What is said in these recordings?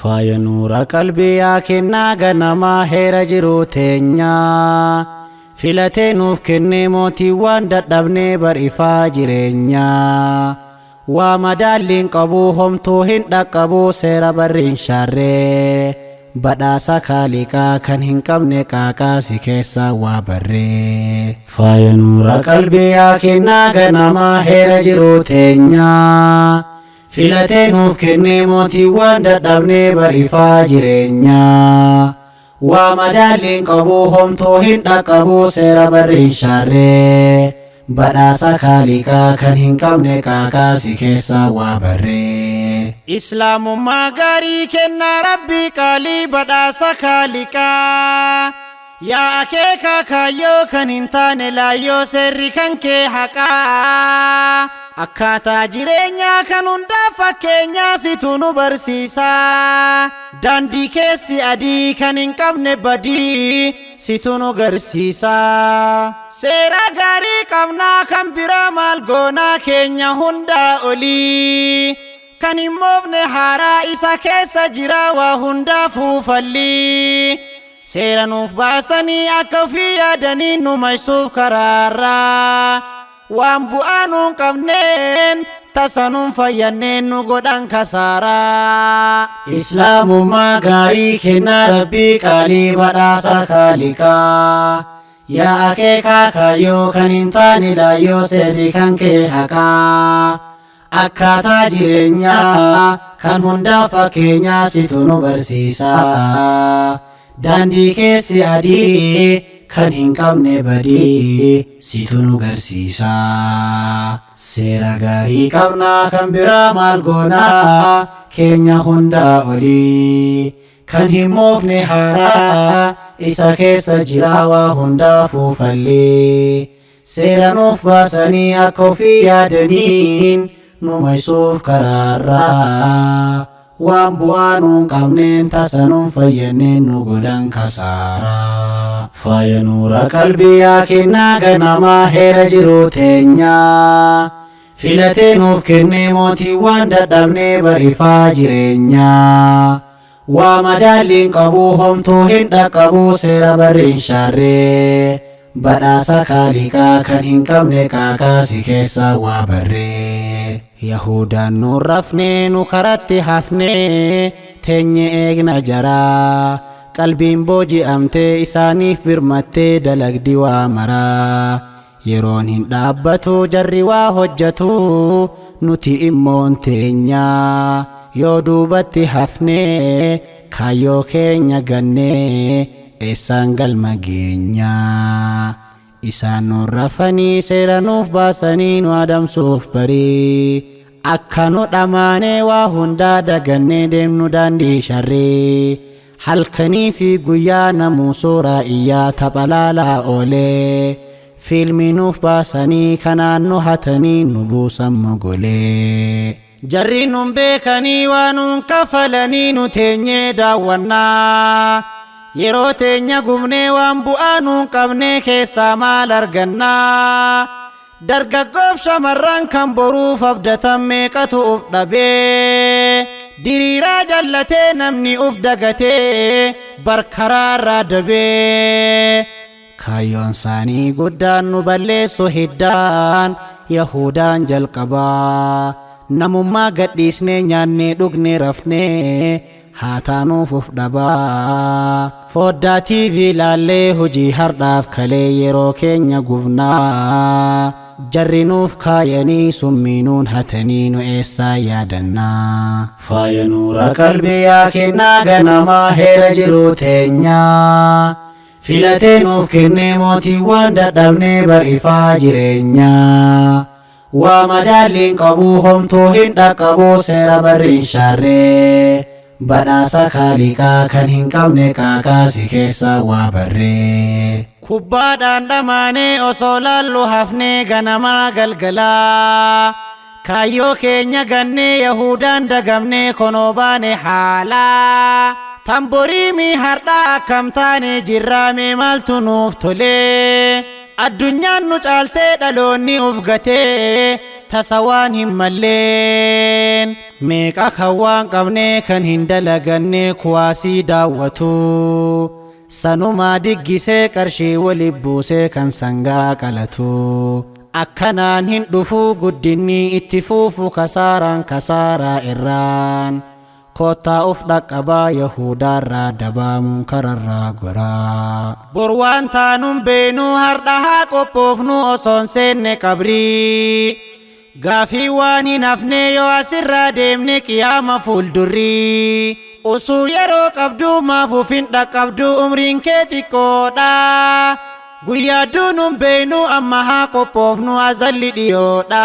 faaya nuura qalbii yaa kennaa ganamaa heera jiruu teenya filatee nuuf kennee mootii waan dadhabnee bar'ifaa jireenya waa madaalliin qabuu homtuu hin dhaqqabuu seera barriin shaarree badhaasa kaaliqaa kan hin qabne qaaqaasi keessaa waa barree faaya nuura qalbii yaa kennaa ganamaa heera jiruu teenya filatee nuuf kennee mootii waan dadhabnee bar'ifaa jireenya waa madaalliin qabuu homtuu hin dhaqqabuu seera barriin shaarree badhaasa kaaliqaa kan hin qabne qaaqaasi keessaa waa barree islaamummaa gaarii kennaa rabbii qaalii badhaasa kaaliqaa yaa akeeka kaayyoo kan hin taane laayyoo seerri kan kee haqaa akkaataa jireenyaa kan hundaa fakkeenyaa situ nu barsiisa daandii keessi adii kan hin qabne badii situ nu garsiisa seera gaarii qabnaa kan biraa maal goonaa keenya hundaa olii kan hin moofne haaraa isa keessa jira waa hundaa fuufallii seera nuuf baasanii akka ofii yaadanii nu maysuuf karaarraa waan bu'aa nuun qabneen tasanuun fayyanneen nu godhan kasaaraa islaamummaa gaarii kennaa rabbii qaalii badhaasa kaaliqaa yaa akeekaa kaayyoo kan hin taane laayyoo seerri kan kee haqaa akkaataa jireenyaa kan hundaa fakkeenyaa situ nu barsiisa daandii keessi adii kan hin qabne badii situ nu garsiisa seera gaarii qabnaa kan biraa maal goonaa keenya hundaa olii kan hin moofne haaraa isa keessa jira waa hundaa fuufallii seera nuuf baasanii akka ofii yaadaniin nu maysuuf karaarraa waan bu'aa nuun qabneen tasanuun fayyanneen nu godhan kasaaraa faaya nuura qalbii yaa kennaa ganamaa heera jiruu teenya filatee nuuf kennee mootii waan dadhabnee bar'ifaa jireenya waa madaalliin qabuu homtuu hin dhaqqabuu seera barriin shaarree badhaasa kaaliqaa kan hin qabne qaaqaasi keessaa waa barree yahudaan nuun rafnee nu karatti hafnee teenye eegna jaraa qalbiin booji'amtee isaaniif birmattee dalagdi waa maraa yeroon hin dhaabbatu jarri waa hojjatu nuti immoon teenya yoo duubatti hafnee kaayyoo keenya gannee eessaan galma geenya isaan nuun rafanii seera nuuf baasanii nu adamsuuf barii akka nu dhamaanee waa hundaa dagannee deemnu daandii sharrii halkanii fi guyyaa namuu suuraa iyyaa taphalaalaa oolee fiilmii nuuf baasanii kanaan nu hatanii nu buusan mogolee jarri nun beekanii waa nuun kafalanii nu teenyee daawwannaa yeroo teenya gubnee waan bu'aa nuun qabnee keessaa maal argannaa dargaggoof shamarran kan boruuf abdatan meeqatu uf dhabee diriiraa jallatee namni uf dagatee barkaraarraa dabee kaayyoon isaanii guddaan nu balleessu hiddaan yahudaan jalqabaa namummaa gadhiisnee nyaannee dhugnee rafnee haa taanuuf uf dhabaa foddaa TV laallee hojii hardhaaf kalee yeroo keenya gubnaa jarri nuuf kaayanii summiinuun hatanii nu eessaa yaadannaa faaya nuura qalbii yaa kennaa ganamaa heera jiruu teenya filatee nuuf kennee mootii waan dadhabnee bar'ifaa jireenya waa madaalliin qabuu homtuu hin dhaqqabuu seera barriin shaarree badhaasa kaaliqaa kan hin qabne qaaqaasi keessaa waa barree kubbaadhaan dhamaanee osoo laallu hafnee ganamaa galgalaa kaayyoo keenya gannee yahudaan dagamnee konoo baane haalaa tamboriimii hardhaa akkam taane jirraamee maaltu nuuf tolee addunyaan nu caaltee dhaloonni uf gatee tasawaan hin malleen meeqa kan waan qabne kan hin dalaganne kuwaasii daawwatu sanumaa diggisee qarshii waliif buusee kan sangaa qalatu akkanaan hin dhufuu guddinni itti fuufu kasaaraan kasaaraa irraan kottaa uf dhaqqabaa yahudaarraa dabaamuun kararraa goraa bor waan taanuun beenuu hardha haa qophoofnu osoon seenne qabrii gaafii waan hin hafne yoo asirraa deemne qiyaama fuuldurrii usuu yeroo qabduu maafuuf hin dhaqqabduu umriin kee xiqqoodha guyyaa duunuun beenuu amma haa qophoofnu azalli dhiyoodha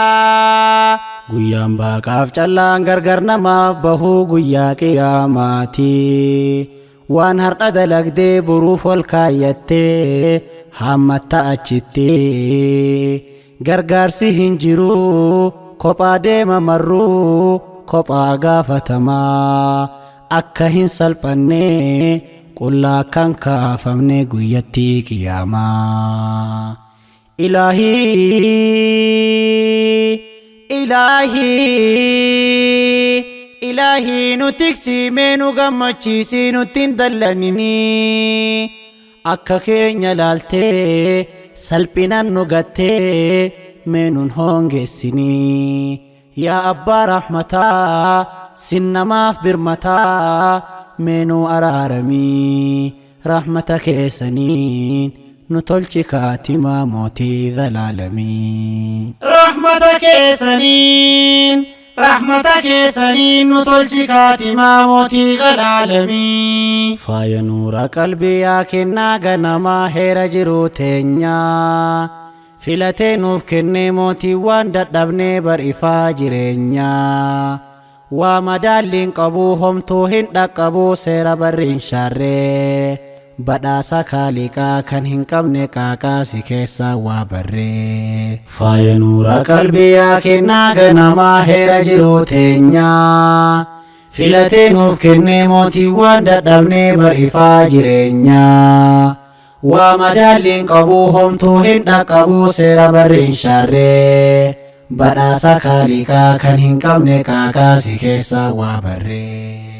guyyaan baaqaaf callaan gargar namaaf bahuu guyyaa qiyaamaati waan hardha dalagdee buruuf ol kaayyattee hammatta achitti gargaarsi hin jiru kophaa deema marruu kophaa gaafatamaa akka hin salphanne qullaa kan kaafamne guyyatti qiyaamaa Ilaahi nu tiksi mee nu gammachiisi nuttiin dallanini akka keenya laaltee salphinan nu gattee mee nun hongeessini yaa abbaa rahmataa sinnamaaf birmataa mee nu araaramii rahmata keessaniin nu tolchi kaatimaa mootii dhalaalamii rahmata keessaniin nu tolchi kaatimaa mootii dhalaalamii faaya nuura qalbii yaa kennaa ganamaa heera jiruu teenyaa filatee nuuf kennee mootii waan dadhabnee bar ifaa jireenyaa waa madaalliin qabuu homtuu hin dhaqqabuu seera barri hin shaarree badhaasa kaaliqaa kan hin qabne qaaqaasi keessaa waa barree faaya nuura qalbii yaa kennaa ganamaa heera jiruu teenyaa filatee nuuf kennee mootii waan dadhabnee bar ifaa jireenyaa waa madaalliin qabuu homtuu hin dhaqqabuu seera barri hin shaarree badhaasa kaaliqaa kan hin qabne qaaqaasi keessaa waa barree